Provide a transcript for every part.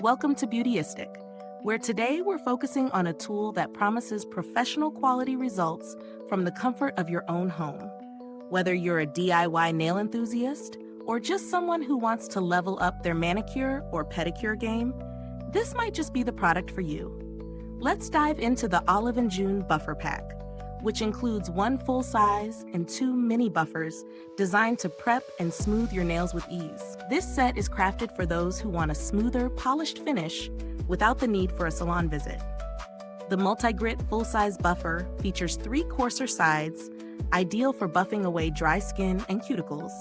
Welcome to Beautyistic, where today we're focusing on a tool that promises professional quality results from the comfort of your own home. Whether you're a DIY nail enthusiast or just someone who wants to level up their manicure or pedicure game, this might just be the product for you. Let's dive into the Olive and June Buffer Pack, which includes one full size and two mini buffers designed to prep and smooth your nails with ease. This set is crafted for those who want a smoother, polished finish without the need for a salon visit. The multi-grit full-size buffer features three coarser sides, ideal for buffing away dry skin and cuticles,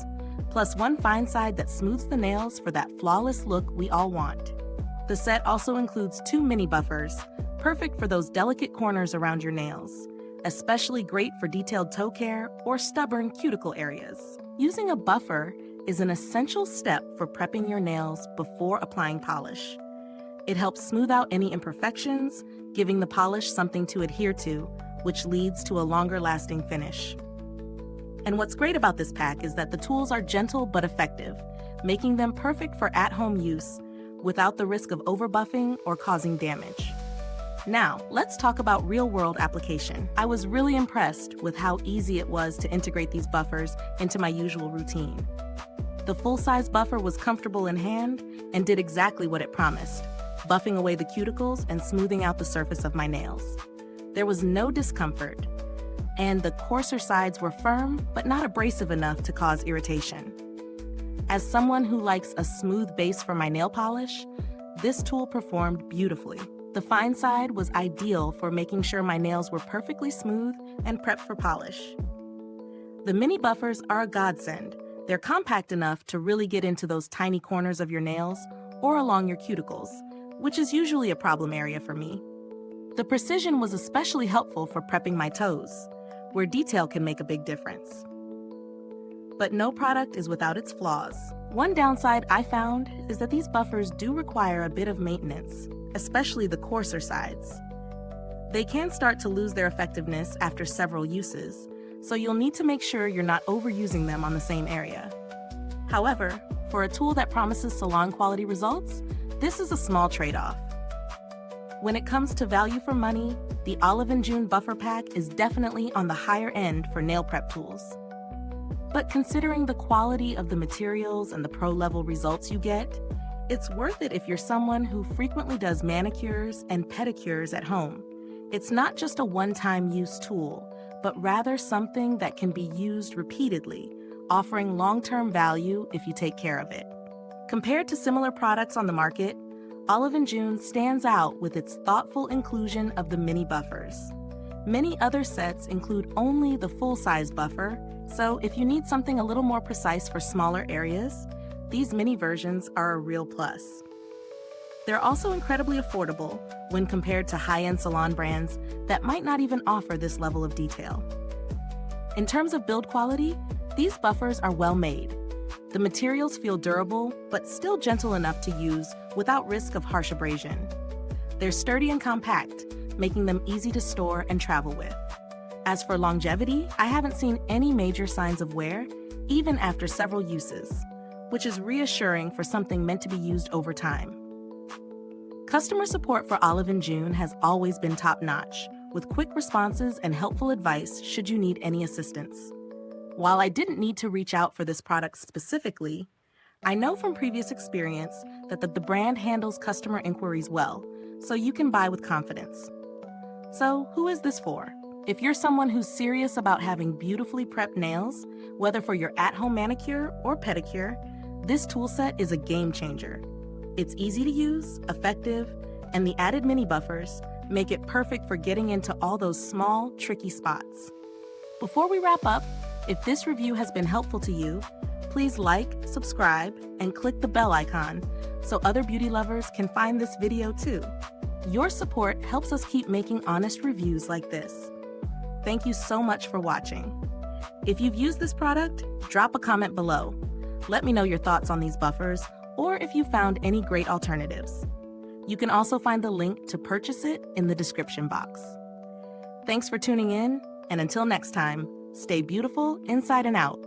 plus one fine side that smooths the nails for that flawless look we all want. The set also includes two mini buffers, perfect for those delicate corners around your nails, especially great for detailed toe care or stubborn cuticle areas. Using a buffer is an essential step for prepping your nails before applying polish. It helps smooth out any imperfections, giving the polish something to adhere to, which leads to a longer-lasting finish. And what's great about this pack is that the tools are gentle but effective, making them perfect for at-home use without the risk of overbuffing or causing damage. Now, let's talk about real-world application. I was really impressed with how easy it was to integrate these buffers into my usual routine. The full-size buffer was comfortable in hand and did exactly what it promised, buffing away the cuticles and smoothing out the surface of my nails. There was no discomfort, and the coarser sides were firm but not abrasive enough to cause irritation. As someone who likes a smooth base for my nail polish, this tool performed beautifully. The fine side was ideal for making sure my nails were perfectly smooth and prepped for polish. The mini buffers are a godsend. They're compact enough to really get into those tiny corners of your nails or along your cuticles, which is usually a problem area for me. The precision was especially helpful for prepping my toes, where detail can make a big difference. But no product is without its flaws. One downside I found is that these buffers do require a bit of maintenance, especially the coarser sides. They can start to lose their effectiveness after several uses, so you'll need to make sure you're not overusing them on the same area. However, for a tool that promises salon-quality results, this is a small trade-off. When it comes to value for money, the Olive and June Buffer Pack is definitely on the higher end for nail prep tools. But considering the quality of the materials and the pro-level results you get, it's worth it if you're someone who frequently does manicures and pedicures at home. It's not just a one-time use tool, but rather something that can be used repeatedly, offering long-term value if you take care of it. Compared to similar products on the market, Olive and June stands out with its thoughtful inclusion of the mini buffers. Many other sets include only the full-size buffer, so if you need something a little more precise for smaller areas, these mini versions are a real plus. They're also incredibly affordable when compared to high-end salon brands that might not even offer this level of detail. In terms of build quality, these buffers are well made. The materials feel durable, but still gentle enough to use without risk of harsh abrasion. They're sturdy and compact, making them easy to store and travel with. As for longevity, I haven't seen any major signs of wear, even after several uses, which is reassuring for something meant to be used over time. Customer support for Olive and June has always been top-notch, with quick responses and helpful advice should you need any assistance. While I didn't need to reach out for this product specifically, I know from previous experience that the brand handles customer inquiries well, so you can buy with confidence. So, who is this for? If you're someone who's serious about having beautifully prepped nails, whether for your at-home manicure or pedicure, this tool set is a game changer. It's easy to use, effective, and the added mini buffers make it perfect for getting into all those small, tricky spots. Before we wrap up, if this review has been helpful to you, please like, subscribe, and click the bell icon so other beauty lovers can find this video too. Your support helps us keep making honest reviews like this. Thank you so much for watching. If you've used this product, drop a comment below. Let me know your thoughts on these buffers or if you found any great alternatives. You can also find the link to purchase it in the description box. Thanks for tuning in, and until next time, stay beautiful inside and out.